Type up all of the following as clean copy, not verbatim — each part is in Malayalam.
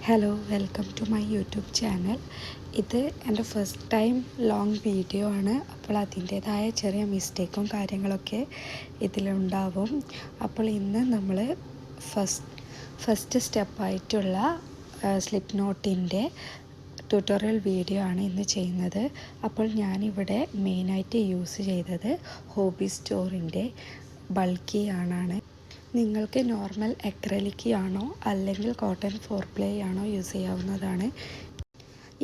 Hello, welcome to my YouTube channel. ഇത് എൻ്റെ ഫസ്റ്റ് ടൈം ലോങ് വീഡിയോ ആണ്. അപ്പോൾ അതിൻ്റേതായ ചെറിയ മിസ്റ്റേക്കും കാര്യങ്ങളൊക്കെ ഇതിലുണ്ടാവും. അപ്പോൾ ഇന്ന് നമ്മൾ ഫസ്റ്റ് സ്റ്റെപ്പായിട്ടുള്ള സ്ലിപ്പ് നോട്ടിൻ്റെ ട്യൂട്ടോറിയൽ വീഡിയോ ആണ് ഇന്ന് ചെയ്യുന്നത്. അപ്പോൾ ഞാനിവിടെ മെയിനായിട്ട് യൂസ് ചെയ്തത് ഹോബി സ്റ്റോറിൻ്റെ ബൾക്കി യാണാണ്. നിങ്ങൾക്ക് നോർമൽ അക്രലിക് ആണോ അല്ലെങ്കിൽ കോട്ടൺ 4 ആണോ യൂസ് ചെയ്യാവുന്നതാണ്.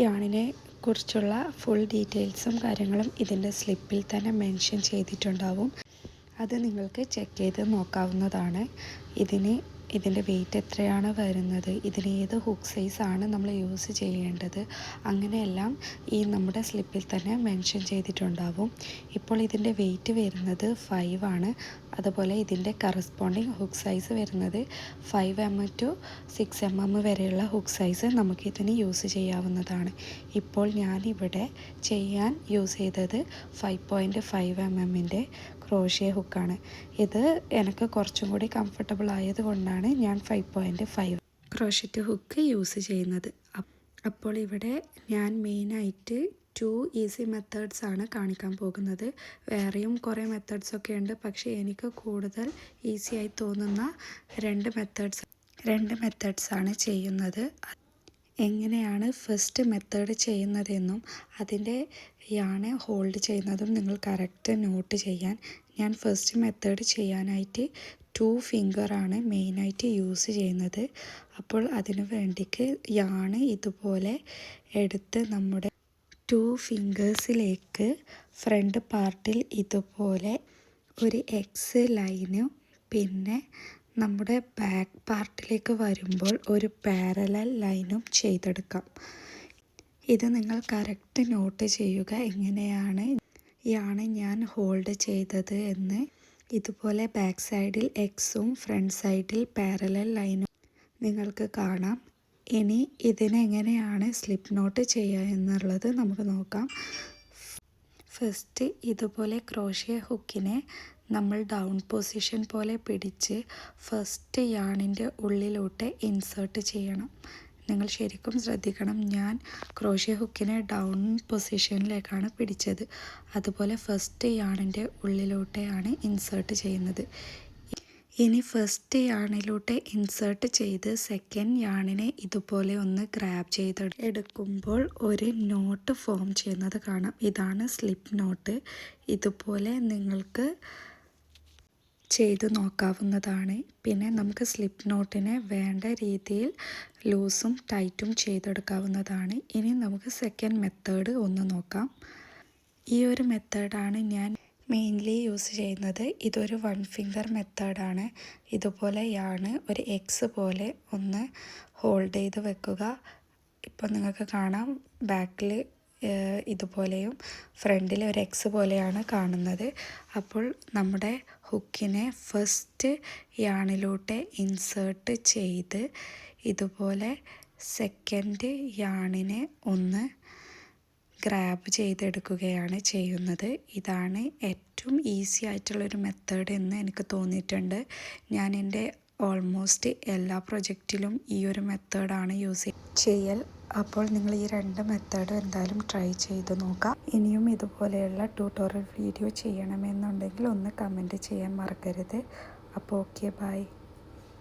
യാണിനെ കുറിച്ചുള്ള ഫുൾ ഡീറ്റെയിൽസും കാര്യങ്ങളും ഇതിൻ്റെ സ്ലിപ്പിൽ തന്നെ മെൻഷൻ ചെയ്തിട്ടുണ്ടാവും. അത് നിങ്ങൾക്ക് ചെക്ക് ചെയ്ത് നോക്കാവുന്നതാണ്. ഇതിൻ്റെ വെയിറ്റ് എത്രയാണ് വരുന്നത്, ഇതിന് ഏത് ഹുക്ക് സൈസാണ് നമ്മൾ യൂസ് ചെയ്യേണ്ടത്, അങ്ങനെയെല്ലാം ഈ നമ്മുടെ സ്ലിപ്പിൽ തന്നെ മെൻഷൻ ചെയ്തിട്ടുണ്ടാവും. ഇപ്പോൾ ഇതിൻ്റെ വെയിറ്റ് വരുന്നത് 5 ആണ്. അതുപോലെ ഇതിൻ്റെ കറസ്പോണ്ടിങ് ഹുക്ക് സൈസ് വരുന്നത് 5 to 6 വരെയുള്ള ഹുക്ക് സൈസ് നമുക്കിതിന് യൂസ് ചെയ്യാവുന്നതാണ്. ഇപ്പോൾ ഞാനിവിടെ ചെയ്യാൻ യൂസ് ചെയ്തത് 5.5 ക്രോഷ്യ ഹുക്കാണ്. ഇത് എനിക്ക് കുറച്ചും കൂടി കംഫർട്ടബിൾ ആയതുകൊണ്ടാണ് ഞാൻ 5.5 ക്രോഷ്യറ്റ് ഹുക്ക് യൂസ് ചെയ്യുന്നത്. അപ്പോൾ ഇവിടെ ഞാൻ മെയിനായിട്ട് 2 ഈസി മെത്തേഡ്സ് ആണ് കാണിക്കാൻ പോകുന്നത്. വേറെയും കുറേ മെത്തേഡ്സൊക്കെ ഉണ്ട്, പക്ഷേ എനിക്ക് കൂടുതൽ ഈസിയായി തോന്നുന്ന രണ്ട് മെത്തേഡ്സ് ആണ് ചെയ്യുന്നത്. എങ്ങനെയാണ് ഫസ്റ്റ് മെത്തേഡ് ചെയ്യുന്നതെന്നും അതിൻ്റെ യാണ് ഹോൾഡ് ചെയ്യുന്നതും നിങ്ങൾ കറക്റ്റ് നോട്ട് ചെയ്യാൻ. ഞാൻ ഫസ്റ്റ് മെത്തേഡ് ചെയ്യാനായിട്ട് 2 ഫിംഗറാണ് മെയിനായിട്ട് യൂസ് ചെയ്യുന്നത്. അപ്പോൾ അതിനു വേണ്ടിക്ക് യാണ് ഇതുപോലെ എടുത്ത് നമ്മുടെ 2 ഫിംഗേഴ്സിലേക്ക് ഫ്രണ്ട് പാർട്ടിൽ ഇതുപോലെ ഒരു എക്സ് ലൈനും പിന്നെ നമ്മുടെ ബാക്ക് പാർട്ടിലേക്ക് വരുമ്പോൾ ഒരു പാരലൽ ലൈനും ചെയ്തെടുക്കാം. ഇത് നിങ്ങൾ കറക്റ്റ് നോട്ട് ചെയ്യുക എങ്ങനെയാണ് ഞാൻ ഹോൾഡ് ചെയ്തത് എന്ന്. ഇതുപോലെ ബാക്ക് സൈഡിൽ എക്സും ഫ്രണ്ട് സൈഡിൽ പാരലൽ ലൈനും നിങ്ങൾക്ക് കാണാം. ഇനി ഇതിനെങ്ങനെയാണ് സ്ലിപ്പ് നോട്ട് ചെയ്യുക എന്നുള്ളത് നമുക്ക് നോക്കാം. ഫസ്റ്റ് ഇതുപോലെ ക്രോഷ്യ ഹുക്കിനെ നമ്മൾ ഡൗൺ പൊസിഷൻ പോലെ പിടിച്ച് ഫസ്റ്റ് യാണിൻ്റെ ഉള്ളിലോട്ട് ഇൻസേർട്ട് ചെയ്യണം. നിങ്ങൾ ശരിക്കും ശ്രദ്ധിക്കണം, ഞാൻ ക്രോഷ്യ ഹുക്കിനെ ഡൗൺ പൊസിഷനിലേക്കാണ് പിടിച്ചത്. അതുപോലെ ഫസ്റ്റ് യാണിൻ്റെ ഉള്ളിലോട്ടാണ് ഇൻസേർട്ട് ചെയ്യുന്നത്. ഇനി ഫസ്റ്റ് യാണിലോട്ട് ഇൻസേർട്ട് ചെയ്ത് സെക്കൻഡ് യാണിനെ ഇതുപോലെ ഒന്ന് ഗ്രാബ് ചെയ്തെടുക്കുമ്പോൾ ഒരു നോട്ട് ഫോം ചെയ്യുന്നത് കാണാം. ഇതാണ് സ്ലിപ്പ് നോട്ട്. ഇതുപോലെ നിങ്ങൾക്ക് ചെയ്ത് നോക്കാവുന്നതാണ്. പിന്നെ നമുക്ക് സ്ലിപ്പ് നോട്ടിനെ വേണ്ട രീതിയിൽ ലൂസും ടൈറ്റും ചെയ്തെടുക്കാവുന്നതാണ്. ഇനി നമുക്ക് സെക്കൻഡ് മെത്തേഡ് ഒന്ന് നോക്കാം. ഈ ഒരു മെത്തേഡാണ് ഞാൻ മെയിൻലി യൂസ് ചെയ്യുന്നത്. ഇതൊരു 1 ഫിംഗർ മെത്തേഡാണ്. ഇതുപോലെയാണ് ഒരു എക്സ് പോലെ ഒന്ന് ഹോൾഡ് ചെയ്ത് വെക്കുക. ഇപ്പോൾ നിങ്ങൾക്ക് കാണാം, ബാക്കിൽ ഇതുപോലെയും ഫ്രണ്ടിൽ ഒരു എക്സ് പോലെയാണ് കാണുന്നത്. അപ്പോൾ നമ്മുടെ ഹുക്കിനെ ഫസ്റ്റ് യാണിലോട്ട് ഇൻസേർട്ട് ചെയ്ത് ഇതുപോലെ സെക്കൻഡ് യാണിനെ ഒന്ന് ഗ്രാബ് ചെയ്തെടുക്കുകയാണ് ചെയ്യുന്നത്. ഇതാണ് ഏറ്റവും ഈസി ആയിട്ടുള്ളൊരു മെത്തേഡ് എന്ന് എനിക്ക് തോന്നിയിട്ടുണ്ട്. ഞാൻ എൻ്റെ ഓൾമോസ്റ്റ് എല്ലാ പ്രൊജക്റ്റിലും ഈ ഒരു മെത്തേഡാണ് യൂസ് ചെയ്യൽ. അപ്പോൾ നിങ്ങൾ ഈ 2 മെത്തേഡും എന്തായാലും ട്രൈ ചെയ്ത് നോക്കാം. ഇനിയും ഇതുപോലെയുള്ള ട്യൂട്ടോറിയൽ വീഡിയോ ചെയ്യണമെന്നുണ്ടെങ്കിൽ ഒന്ന് കമൻറ്റ് ചെയ്യാൻ മറക്കരുത്. അപ്പോൾ ഓക്കെ, ബൈ.